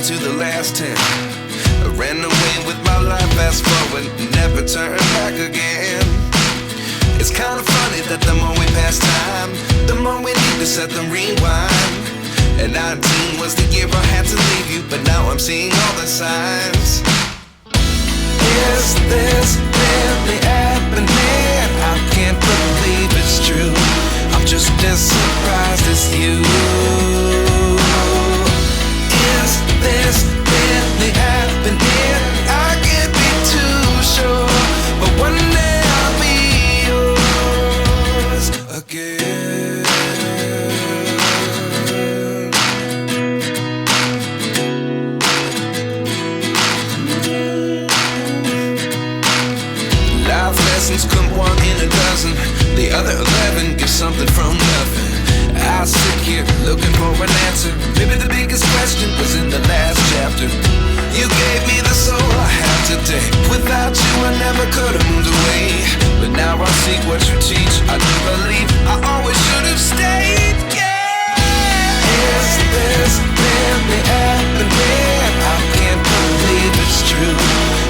to the last 10. I ran away with my life, fast forward, never turn back again. It's kind of funny that the more we pass time, the more we need to set them rewind. And 19 was the year I had to leave you, but now I'm seeing all the signs. Is this really happening? I can't believe it's true. I'm just as surprised as you. Is this really happening? I can't be too sure, but one day I'll be yours again. Life lessons come one in a dozen. The other 11 get something from nothing. I sit here looking for an answer. Maybe the biggest question was in the last chapter. You gave me the soul I have today. Without you I never could have moved away. But now I see what you teach. I do believe I always should have stayed. Yeah. Is this really happening? I can't believe it's true.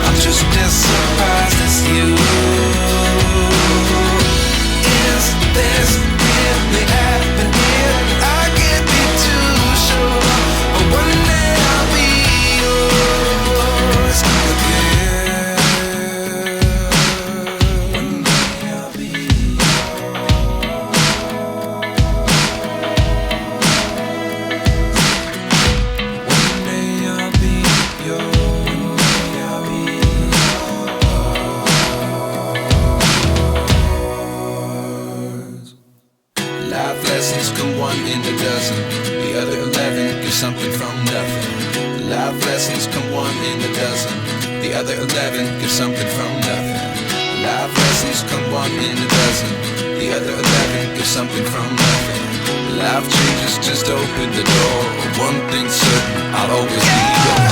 I'm just as surprised as you. Is this really happening? I can't be too sure, but one day I'll be yours again. One day I'll be yours. One day I'll be yours. I'll be yours. Life lessons come one in a dozen. The other 11 get something from nothing. Life lessons come one in a dozen. The other 11 get something from nothing. Life lessons come one in a dozen. The other 11 get something from nothing. Life changes just open the door. One thing's certain, I'll always be yours.